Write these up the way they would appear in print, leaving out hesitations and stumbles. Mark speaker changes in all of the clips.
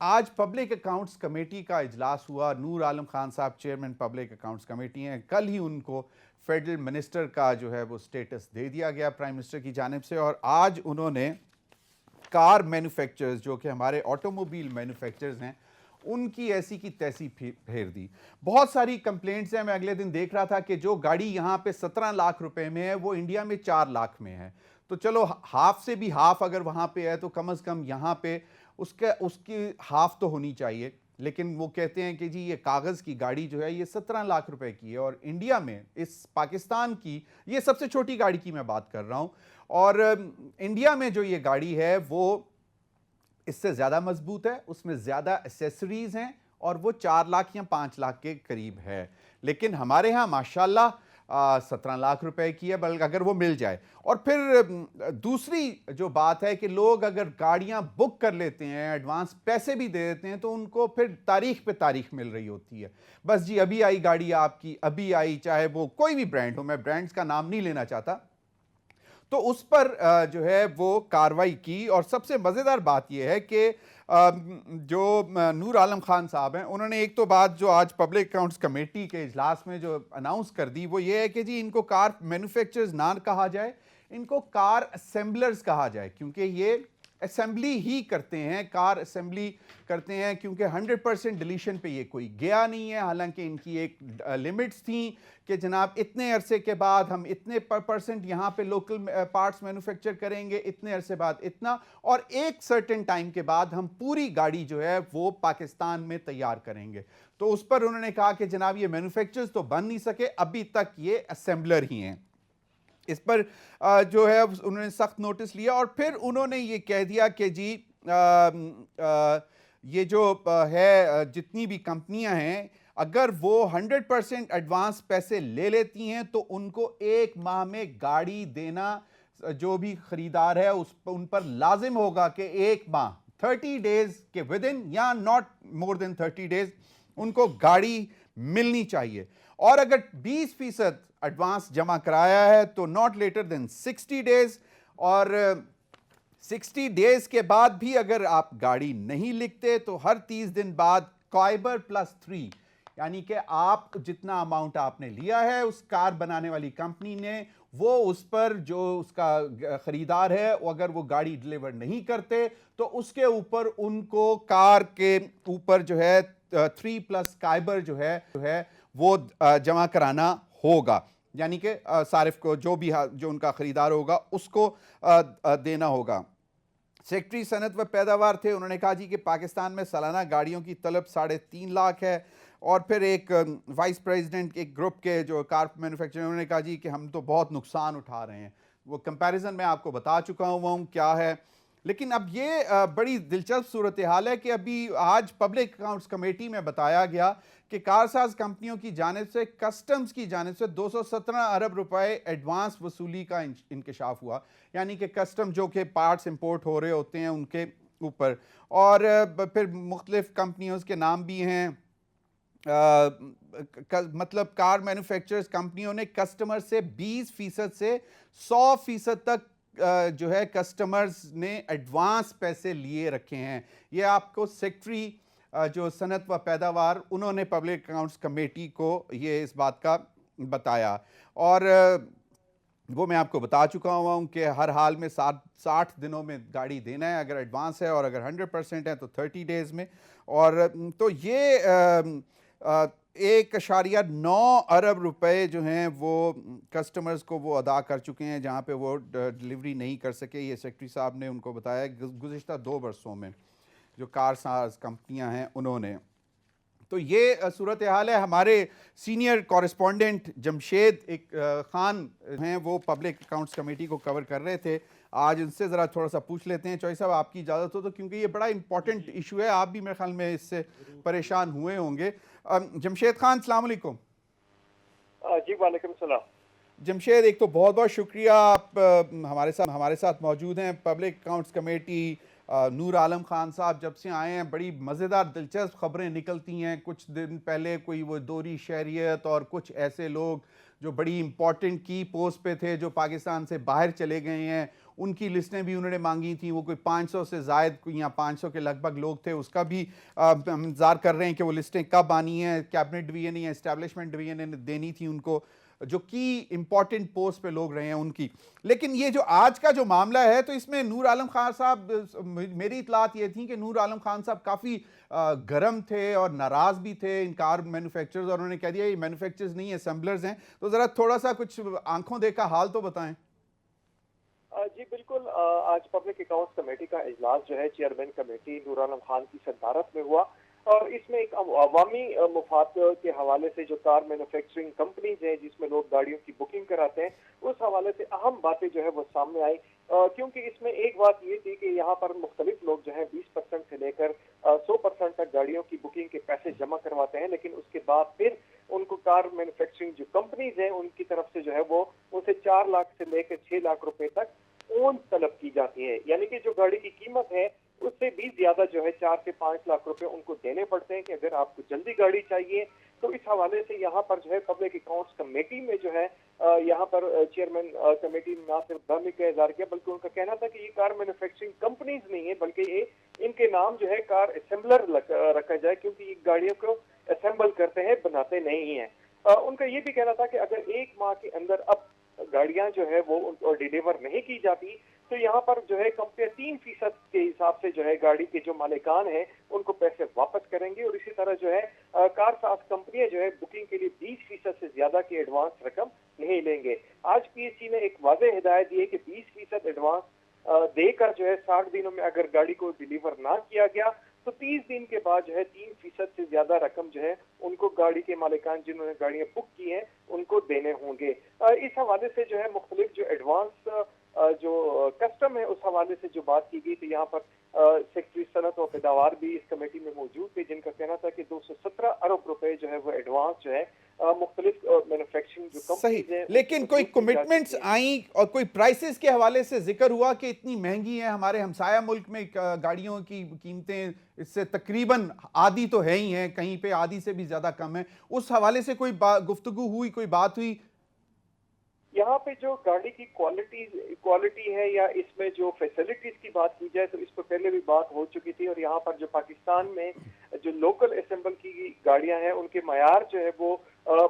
Speaker 1: آج public accounts committee کا اجلاس ہوا. نور عالم خان صاحب چیئرمین پبلک اکاؤنٹس کمیٹی ہیں. کل ہی ان کو فیڈرل منسٹر کا جو ہے وہ سٹیٹس دے دیا گیا پرائم منسٹر کی جانب سے, اور آج انہوں نے کار مینوفیکچرز جو کہ ہمارے آٹوموبیل مینوفیکچرز ہیں ان کی ایسی کی تیسی پھیر دی. بہت ساری کمپلینٹس ہیں. میں اگلے دن دیکھ رہا تھا کہ جو گاڑی یہاں پہ 17 لاکھ روپے میں ہے وہ انڈیا میں 4 لاکھ میں ہے. تو چلو ہاف سے بھی ہاف اگر وہاں پہ ہے تو کم از کم یہاں پہ اس کی ہاف تو ہونی چاہیے. لیکن وہ کہتے ہیں کہ جی یہ کاغذ کی گاڑی جو ہے یہ 17 لاکھ روپے کی ہے, اور انڈیا میں اس پاکستان کی یہ سب سے چھوٹی گاڑی کی میں بات کر رہا ہوں, اور انڈیا میں جو یہ گاڑی ہے وہ اس سے زیادہ مضبوط ہے, اس میں زیادہ ایسیسریز ہیں, اور وہ 4 لاکھ یا 5 لاکھ کے قریب ہے. لیکن ہمارے ہاں ماشاءاللہ 17 لاکھ روپے کی ہے, بلکہ اگر وہ مل جائے. اور پھر دوسری جو بات ہے کہ لوگ اگر گاڑیاں بک کر لیتے ہیں, ایڈوانس پیسے بھی دے دیتے ہیں, تو ان کو پھر تاریخ پہ تاریخ مل رہی ہوتی ہے. بس جی ابھی آئی گاڑی آپ کی, ابھی آئی, چاہے وہ کوئی بھی برانڈ ہو, میں برانڈز کا نام نہیں لینا چاہتا. تو اس پر جو ہے وہ کاروائی کی. اور سب سے مزیدار بات یہ ہے کہ جو نور عالم خان صاحب ہیں انہوں نے ایک تو بات جو آج پبلک اکاؤنٹس کمیٹی کے اجلاس میں جو اناؤنس کر دی وہ یہ ہے کہ جی ان کو کار مینوفیکچرز نہ کہا جائے, ان کو کار اسمبلرز کہا جائے, کیونکہ یہ اسمبلی ہی کرتے ہیں, کار اسمبلی کرتے ہیں, کیونکہ 100% ڈیلیشن پہ یہ کوئی گیا نہیں ہے. حالانکہ ان کی ایک لمٹس تھیں کہ جناب اتنے عرصے کے بعد ہم اتنے پرسنٹ یہاں پہ لوکل پارٹس مینوفیکچر کریں گے, اتنے عرصے بعد اتنا, اور ایک سرٹن ٹائم کے بعد ہم پوری گاڑی جو ہے وہ پاکستان میں تیار کریں گے. تو اس پر انہوں نے کہا کہ جناب یہ مینوفیکچرز تو بن نہیں سکے, ابھی تک یہ اسمبلر ہی ہیں. اس پر جو ہے انہوں نے سخت نوٹس لیا, اور پھر انہوں نے یہ کہہ دیا کہ جی یہ جو ہے جتنی بھی کمپنیاں ہیں اگر وہ 100% ایڈوانس پیسے لے لیتی ہیں تو ان کو 1 ماہ میں گاڑی دینا جو بھی خریدار ہے ان پر لازم ہوگا کہ 1 ماہ 30 ڈیز کے ودن یا not more than 30 ڈیز ان کو گاڑی ملنی چاہیے. اور اگر 20% ایڈوانس جمع کرایا ہے تو not later than 60 ڈیز, اور 60 ڈیز کے بعد بھی اگر آپ گاڑی نہیں لکھتے تو ہر 30 دن بعد قائبر +3, یعنی کہ آپ جتنا اماؤنٹ آپ نے لیا ہے اس کار بنانے والی کمپنی نے, وہ اس پر جو اس کا خریدار ہے اگر وہ گاڑی ڈیلیور نہیں کرتے تو اس کے اوپر ان کو کار کے اوپر جو ہے 3+ قائبر جو ہے وہ جمع کرانا ہوگا. یعنی کہ صارف کو جو ان کا خریدار ہوگا اس کو دینا ہوگا. سیکٹری صنعت و پیداوار تھے, انہوں نے کہا جی کہ پاکستان میں سالانہ گاڑیوں کی طلب 3.5 لاکھ ہے. اور پھر ایک وائس پریزیڈنٹ ایک گروپ کے جو کار مینوفیکچرر انہوں نے کہا جی کہ ہم تو بہت نقصان اٹھا رہے ہیں. وہ کمپیریزن میں آپ کو بتا چکا ہوں کیا ہے. لیکن اب یہ بڑی دلچسپ صورتحال ہے کہ ابھی آج پبلک اکاؤنٹس کمیٹی میں بتایا گیا کہ کارساز کمپنیوں کی جانب سے کسٹمز کی جانب سے 217 ارب روپے ایڈوانس وصولی کا انکشاف ہوا. یعنی کہ کسٹم جو کہ پارٹس امپورٹ ہو رہے ہوتے ہیں ان کے اوپر. اور پھر مختلف کمپنیوں کے نام بھی ہیں, مطلب کار مینوفیکچررز کمپنیوں نے کسٹمر سے 20% سے 100% تک جو ہے کسٹمرز نے ایڈوانس پیسے لیے رکھے ہیں. یہ آپ کو سیکٹری جو صنعت و پیداوار انہوں نے پبلک اکاؤنٹس کمیٹی کو یہ اس بات کا بتایا. اور وہ میں آپ کو بتا چکا ہوں کہ ہر حال میں 60 دنوں میں گاڑی دینا ہے اگر ایڈوانس ہے, اور اگر 100% ہے تو 30 ڈیز میں. اور تو یہ 1.9 ارب روپے جو ہیں وہ کسٹمرز کو وہ ادا کر چکے ہیں جہاں پہ وہ ڈیلیوری نہیں کر سکے. یہ سیکٹری صاحب نے ان کو بتایا گزشتہ 2 برسوں میں جو کار ساز کمپنیاں ہیں انہوں نے. تو یہ صورتحال ہے. ہمارے سینئر کورسپونڈنٹ جمشید خان ہیں, وہ پبلک اکاؤنٹس کمیٹی کو کور کر رہے تھے. آج ان سے ذرا تھوڑا سا پوچھ لیتے ہیں. چوہی صاحب آپ کی اجازت ہو تو, کیونکہ یہ بڑا امپورٹنٹ ایشو ہے, آپ بھی میرے خیال میں اس سے پریشان ہوئے ہوں گے. جمشید خان السلام علیکم.
Speaker 2: جی وعلیکم السلام.
Speaker 1: جمشید ایک تو بہت بہت شکریہ, آپ ہمارے ساتھ موجود ہیں. پبلک اکاؤنٹس کمیٹی نور عالم خان صاحب جب سے آئے ہیں بڑی مزیدار دلچسپ خبریں نکلتی ہیں. کچھ دن پہلے کوئی وہ دوری شہریت اور کچھ ایسے لوگ جو بڑی امپورٹنٹ کی پوسٹ پہ تھے جو پاکستان سے باہر چلے گئے ہیں ان کی لسٹیں بھی انہوں نے مانگی تھیں. وہ کوئی 500 سے زائد یا 500 کے لگ بھگ لوگ تھے, اس کا بھی ہم انتظار کر رہے ہیں کہ وہ لسٹیں کب آنی ہیں. کیبنٹ ڈویژن یا اسٹیبلشمنٹ ڈویژن نے دینی تھی ان کو, جو کی امپورٹنٹ پوسٹ پہ لوگ رہے ہیں ان کی. لیکن یہ جو آج کا جو معاملہ ہے تو اس میں نور عالم خان صاحب, میری اطلاعات یہ تھیں کہ نور عالم خان صاحب کافی گرم تھے اور ناراض بھی تھے ان کار مینوفیکچرز, اور انہوں نے کہہ دیا یہ مینوفیکچرز نہیں اسمبلرز ہیں. تو ذرا تھوڑا سا کچھ آنکھوں دیکھا حال تو بتائیں.
Speaker 2: جی بالکل. آج پبلک اکاؤنٹس کمیٹی کا اجلاس جو ہے چیئرمین کمیٹی نور عالم خان کی صدارت میں ہوا, اور اس میں ایک عوامی مفاد کے حوالے سے جو کار مینوفیکچرنگ کمپنیز ہیں جس میں لوگ گاڑیوں کی بکنگ کراتے ہیں, اس حوالے سے اہم باتیں جو ہے وہ سامنے آئی. کیونکہ اس میں ایک بات یہ تھی کہ یہاں پر مختلف لوگ جو ہیں 20% سے لے کر 100% تک گاڑیوں کی بکنگ کے پیسے جمع کرواتے ہیں, لیکن اس کے بعد پھر ان کو کار مینوفیکچرنگ جو کمپنیز ہیں ان کی طرف سے جو ہے وہ ان سے 4 لاکھ سے لے کر 6 لاکھ روپے تک اون طلب کی جاتی ہے. یعنی کہ جو گاڑی کی قیمت ہے اس سے بھی زیادہ جو ہے 4 سے 5 لاکھ روپے ان کو دینے پڑتے ہیں کہ اگر آپ کو جلدی گاڑی چاہیے. تو اس حوالے سے یہاں پر جو ہے پبلک اکاؤنٹس کمیٹی میں جو ہے یہاں پر چیئرمین کمیٹی نے نہ صرف برہمی کا اظہار کیا, بلکہ ان کا کہنا تھا کہ یہ کار مینوفیکچرنگ کمپنیز نہیں ہے بلکہ یہ ان کے نام جو ہے کار اسمبلر رکھا جائے, کیونکہ یہ گاڑیوں کو اسمبل کرتے ہیں, بناتے نہیں ہیں. ان کا یہ بھی کہنا تھا کہ اگر 1 ماہ کے اندر اب گاڑیاں جو ہے وہ ان کو ڈیلیور نہیں کی جاتی تو یہاں پر جو ہے کمپنیاں 3% کے حساب سے جو ہے گاڑی کے جو مالکان ہیں ان کو پیسے واپس کریں گے, اور اسی طرح جو ہے کار ساز کمپنیاں جو ہے بکنگ کے لیے 20% سے زیادہ کی ایڈوانس رقم نہیں لیں گے. آج پی ایس سی نے ایک واضح ہدایت دی ہے کہ 20% ایڈوانس دے کر جو ہے 60 دنوں میں اگر گاڑی کو ڈیلیور نہ کیا گیا تو 30 دن کے بعد جو ہے 3% سے زیادہ رقم جو ہے ان کو گاڑی کے مالکان جنہوں نے گاڑیاں بک کی ہیں ان کو دینے ہوں گے. اس حوالے سے جو ہے مختلف جو ایڈوانس جو کسٹم ہے اس حوالے سے جو بات کی گئی تھی, یہاں پر سیکٹری صنعت و پیداوار بھی اس کمیٹی میں موجود تھے جن کا کہنا تھا کہ 217 ارب روپے جو ہے وہ ایڈوانس جو ہے مختلف مینوفیکچرنگ جو کمپنیز ہیں.
Speaker 1: لیکن کوئی کمٹمنٹس آئیں اور کوئی پرائسز کے حوالے سے ذکر ہوا کہ اتنی مہنگی ہیں, ہمارے ہمسایہ ملک میں گاڑیوں کی قیمتیں اس سے تقریباً آدھی تو ہے ہی ہیں, کہیں پہ آدھی سے بھی زیادہ کم ہے, اس حوالے سے کوئی گفتگو ہوئی, کوئی بات ہوئی؟
Speaker 2: یہاں پہ جو گاڑی کی کوالٹی ہے یا اس میں جو فیسلٹیز کی بات کی جائے تو اس پر پہلے بھی بات ہو چکی تھی, اور یہاں پر جو پاکستان میں جو لوکل اسمبل کی گاڑیاں ہیں ان کے معیار جو ہے وہ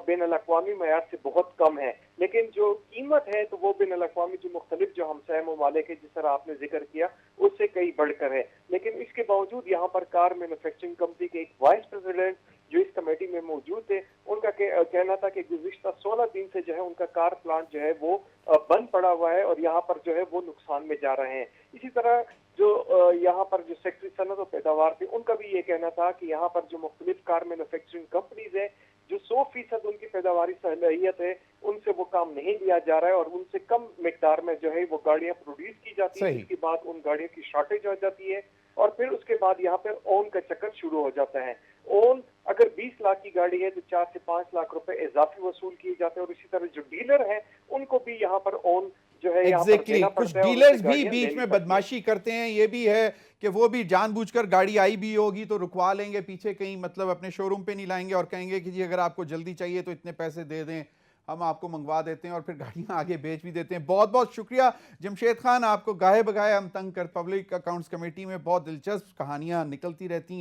Speaker 2: بین الاقوامی معیار سے بہت کم ہے, لیکن جو قیمت ہے تو وہ بین الاقوامی جو مختلف جو ہمسایہ ممالک ہے جس طرح آپ نے ذکر کیا اس سے کئی بڑھ کر ہے. لیکن اس کے باوجود یہاں پر کار مینوفیکچرنگ کمپنی کے ایک وائس پریزیڈنٹ جو اس کمیٹی میں موجود تھے ان کا کہنا تھا کہ گزشتہ 16 دن سے جو ہے ان کا کار پلانٹ جو ہے وہ بند پڑا ہوا ہے اور یہاں پر جو ہے وہ نقصان میں جا رہے ہیں. اسی طرح جو یہاں پر جو سیکٹری صنعت و پیداوار تھے ان کا بھی یہ کہنا تھا کہ یہاں پر جو مختلف کار مینوفیکچرنگ کمپنیز ہیں جو 100% ان کی پیداواری صلاحیت ہے ان سے وہ کام نہیں لیا جا رہا ہے, اور ان سے کم مقدار میں جو ہے وہ گاڑیاں پروڈیوس کی جاتی ہیں, اس کے بعد ان گاڑیوں کی شارٹیج ہو جاتی ہے, اور پھر اس کے بعد یہاں پر اون کا چکر شروع ہو جاتا ہے. اون اگر 20 لاکھ کی گاڑی ہے تو 4 سے 5 لاکھ روپے اضافی وصول کیے جاتے ہیں, اور اسی طرح جو ڈیلر ہیں ان کو بھی یہاں پر اون جو ہے یہاں پر دینا
Speaker 1: کچھ
Speaker 2: پڑتا ہے.
Speaker 1: ڈیلرز بھی بیچ میں بدماشی کرتے ہیں, یہ بھی ہے کہ وہ بھی جان بوجھ کر گاڑی آئی بھی ہوگی تو رکوا لیں گے پیچھے کہیں, مطلب اپنے شو روم پہ نہیں لائیں گے اور کہیں گے کہ جی اگر آپ کو جلدی چاہیے تو اتنے پیسے دے دیں, ہم آپ کو منگوا دیتے ہیں, اور پھر گاڑیاں آگے بیچ بھی دیتے ہیں. بہت بہت شکریہ جمشید خان, آپ کو گاہے بگاہے ہم تنگ کر پبلک اکاؤنٹس کمیٹی میں بہت دلچسپ کہانیاں نکلتی رہتی ہیں.